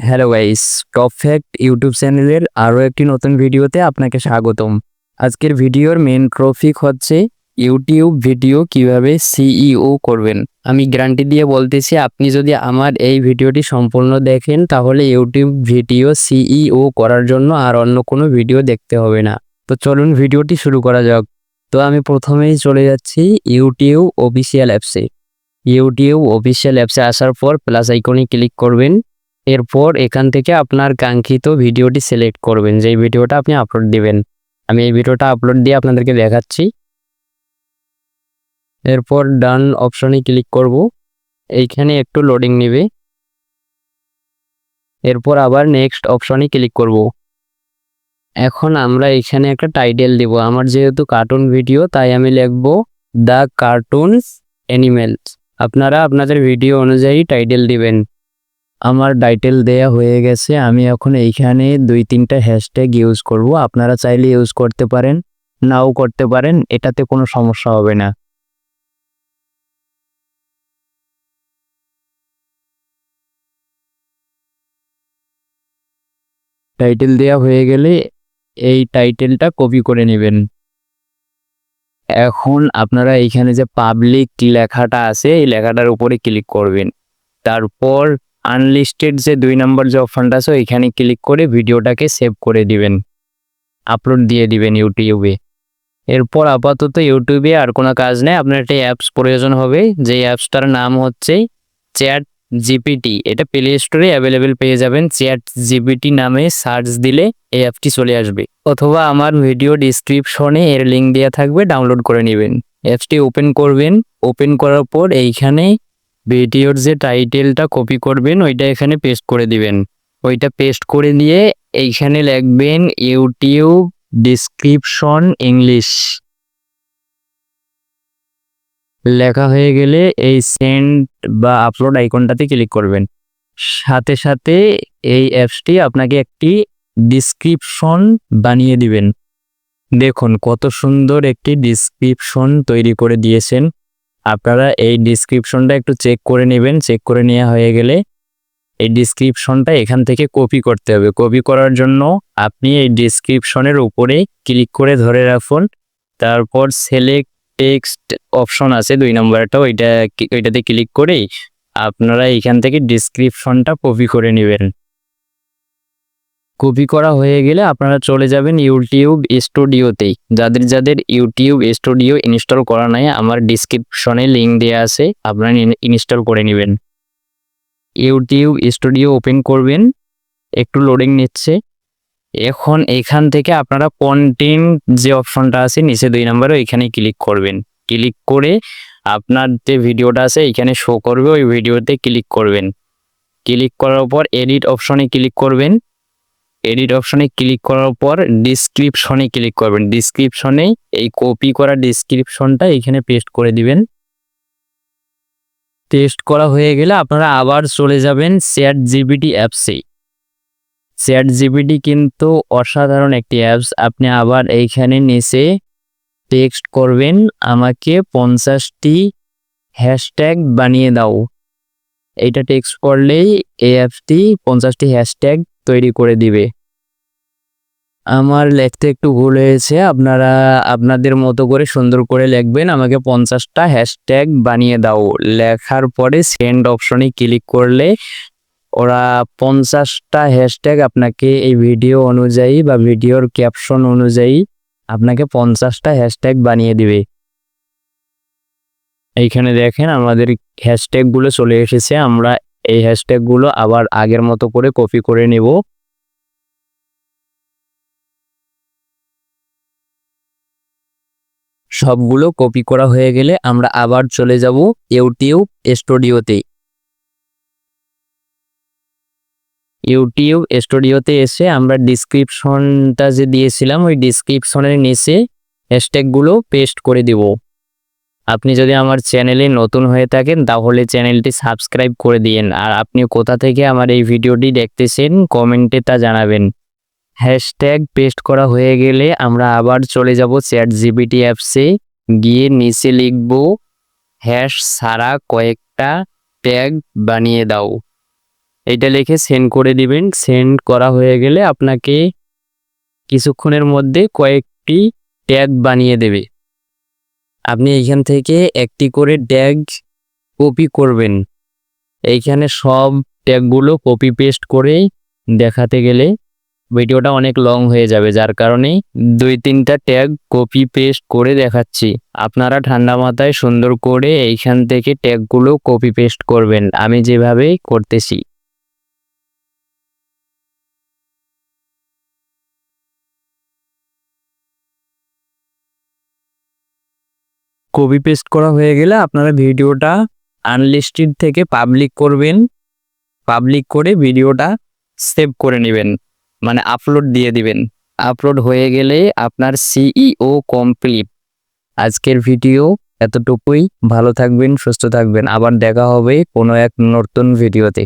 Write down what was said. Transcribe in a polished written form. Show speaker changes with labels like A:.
A: Hello guys, top fact YouTube চ্যানেলের আরও একটি নতুন ভিডিওতে আপনাকে স্বাগতম। আজকের ভিডিওর মেন টপিক হচ্ছে ইউটিউব ভিডিও কিভাবে সিইও করবেন। আমি গ্যারান্টি দিয়ে বলতেছি, আপনি যদি আমার এই ভিডিওটি সম্পূর্ণ দেখেন তাহলে ইউটিউব ভিডিও সিইও করার জন্য আর অন্য কোনো ভিডিও দেখতে হবে না। তো চলুন ভিডিওটি শুরু করা যাক। তো আমি প্রথমেই চলে যাচ্ছি ইউটিউব অফিসিয়াল অ্যাপসে। ইউটিউব অফিসিয়াল অ্যাপসে আসার পর প্লাস আইকনে ক্লিক করবেন। এরপর এখান থেকে আপনার কাঙ্ক্ষিত ভিডিওটি সিলেক্ট করবেন, যেই ভিডিওটা আপনি আপলোড দিবেন। আমি এই ভিডিওটা আপলোড দিয়ে আপনাদেরকে দেখাচ্ছি। এরপর ডান অপশনে ক্লিক করব। এইখানে একটু লোডিং নেবে। এরপর আবার নেক্সট অপশনে ক্লিক করব। এখন আমরা এখানে একটা টাইটেল দিব। আমার যেহেতু কার্টুন ভিডিও তাই আমি লিখব দ্য কার্টুনস অ্যানিমেলস। আপনারা আপনাদের ভিডিও অনুযায়ী টাইটেল দিবেন। আমার টাইটেল দেয়া হয়ে গেছে। আমি এখন এইখানে 2-3টা হ্যাশট্যাগ ইউজ করব। আপনারা চাইলে ইউজ করতে পারেন, নাও করতে পারেন, এটাতে কোনো সমস্যা হবে না। টাইটেল দেয়া হয়ে গেলে এই টাইটেলটা কপি করে নেবেন। এখন আপনারা এইখানে যে পাবলিক লেখাটা আছে এই লেখাটার উপরে ক্লিক করবেন। তারপর আনলিস্টেড যে 2 নম্বর যে অপশনটা আছে ওইখানে ক্লিক করে ভিডিওটাকে সেভ করে দিবেন, আপলোড দিয়ে দিবেন ইউটিউবে। এরপর আপাতত ইউটিউবে আর কোনো কাজ নেই, আপনার একটা অ্যাপস প্রয়োজন হবে। যে অ্যাপসটার নাম হচ্ছে চ্যাট জিপিটি। এটা প্লে স্টোরে অ্যাভেলেবেল পেয়ে যাবেন। চ্যাট জিপিটি নামে সার্চ দিলে এই অ্যাপটি চলে আসবে, অথবা আমার ভিডিও ডিসক্রিপশনে এর লিঙ্ক দেওয়া থাকবে, ডাউনলোড করে নেবেন। অ্যাপসটি ওপেন করবেন। ওপেন করার পর এইখানে ভিডিওর যে টাইটেলটা কপি করবেন ওইটা এখানে পেস্ট করে দিবেন। ওইটা পেস্ট করে দিয়ে এইখানে লিখবেন ইউটিউব ডিসক্রিপশন ইংলিশ। লেখা হয়ে গেলে এই সেন্ড বা আপলোড আইকনটাতে ক্লিক করবেন। সাথে সাথে এই অ্যাপসটি আপনাকে একটি ডিসক্রিপশন বানিয়ে দিবেন। দেখুন কত সুন্দর একটি ডিসক্রিপশন তৈরি করে দিয়েছেন। আপনারা এই ডিসক্রিপশনটা একটু চেক করে নেবেন। চেক করে নেওয়া হয়ে গেলে এই ডিসক্রিপশনটা এখান থেকে কপি করতে হবে। কপি করার জন্য আপনি এই ডিসক্রিপশনের উপরে ক্লিক করে ধরে রাখুন। তারপর সিলেক্ট টেক্সট অপশন আছে 2 নম্বরটা, ওইটাতে ক্লিক করেই আপনারা এখান থেকে ডিসক্রিপশনটা কপি করে নেবেন। কপি করা হয়ে গেলে আপনারা চলে যাবেন ইউটিউব স্টুডিওতেই। যাদের ইউটিউব স্টুডিও ইনস্টল করা নাই, আমার ডিসক্রিপশনে লিঙ্ক দেওয়া আছে, আপনারা ইনস্টল করে নেবেন। ইউটিউব স্টুডিও ওপেন করবেন। একটু লোডিং নিচ্ছে। এখন এখান থেকে আপনারা কন্টেন্ট যে অপশনটা আছে নিচে 2 নম্বরে ওইখানে ক্লিক করবেন। ক্লিক করে আপনার যে ভিডিওটা আছে এখানে শো করবে, ওই ভিডিওতে ক্লিক করবেন। ক্লিক করার পর এডিট অপশনে ক্লিক করবেন। এডিট অপশনে ক্লিক করার পর ডিসক্রিপশনে ক্লিক করবেন। ডিসক্রিপশনে এই কপি করা ডিসক্রিপশনটা এখানে পেস্ট করে দিবেন। পেস্ট করা হয়ে গেলে আপনারা আবার চলে যাবেন চ্যাট জিপিটি অ্যাপসে। চ্যাট জিপিটি কিন্তু অসাধারণ একটি অ্যাপস। আপনি আবার এইখানে নিচে টেক্সট করবেন, আমাকে 50টি হ্যাশট্যাগ বানিয়ে দাও। এইটা টেক্সট করলেই এই অ্যাপসটি 50টি হ্যাশট্যাগ তৈরি করে দিবে। আমার লিখতে একটু ভুল হয়েছে, আপনারা আপনাদের মতো করে সুন্দর করে লিখবেন, আমাকে 50টা হ্যাশট্যাগ বানিয়ে দাও। লেখার পরে সেন্ড অপশনে ক্লিক করলে ওরা 50টা হ্যাশট্যাগ আপনাকে এই ভিডিও অনুযায়ী বা ভিডিওর ক্যাপশন অনুযায়ী আপনাকে 50টা হ্যাশট্যাগ বানিয়ে দিবে। এইখানে দেখেন আমাদের হ্যাশট্যাগুলো চলে এসেছে। আমরা এই হ্যাশট্যাগুলো আবার আগের মতো করে কপি করে নেব। সবগুলো কপি করা হয়ে গেলে আমরা আবার চলে যাব ইউটিউব স্টুডিওতে। ইউটিউব স্টুডিওতে এসে আমরা ডিসক্রিপশনটা যে দিয়েছিলাম ওই ডিসক্রিপশনের নিচে হ্যাশট্যাগুলো পেস্ট করে দেব। আপনি যদি আমার চ্যানেলে নতুন হয়ে থাকেন তাহলে চ্যানেলটি সাবস্ক্রাইব করে দিন। আর আপনি কোথা থেকে আমার এই ভিডিওটি দেখতেছেন কমেন্টে তা জানাবেন। হ্যাশট্যাগ পেস্ট করা হয়ে গেলে আমরা আবার চলে যাব চ্যাট জিপিটি অ্যাপসে। গিয়ে নিচে লিখব হ্যাশ ছাড়া কয়েকটা ট্যাগ বানিয়ে দাও। এইটা লিখে সেন্ড করে দিবেন। সেন্ড করা হয়ে গেলে আপনাকে কিছুক্ষণের মধ্যে কয়েকটি ট্যাগ বানিয়ে দেবে। আপনি এইখান থেকে একটি করে ট্যাগ কপি করবেন। এইখানে সব ট্যাগগুলো কপি পেস্ট করে দেখাতে গেলে ভিডিওটা অনেক লং হয়ে যাবে, যার কারণে 2-3টা ট্যাগ কপি পেস্ট করে দেখাচ্ছি। আপনারা ঠান্ডা মাথায় সুন্দর করে এইখান থেকে ট্যাগগুলো কপি পেস্ট করবেন আমি যেভাবে করতেছি। কপি পেস্ট করা হয়ে গেলে আপনারা ভিডিওটা আনলিস্টেড থেকে পাবলিক করবেন। পাবলিক করে ভিডিওটা সেভ করে নেবেন, মানে আপলোড দিয়ে দিবেন। আপলোড হয়ে গেলে আপনার সিইও কমপ্লিট। আজকের ভিডিও এতটুকুই। ভালো থাকবেন, সুস্থ থাকবেন। আবার দেখা হবে কোনো এক নতুন ভিডিওতে।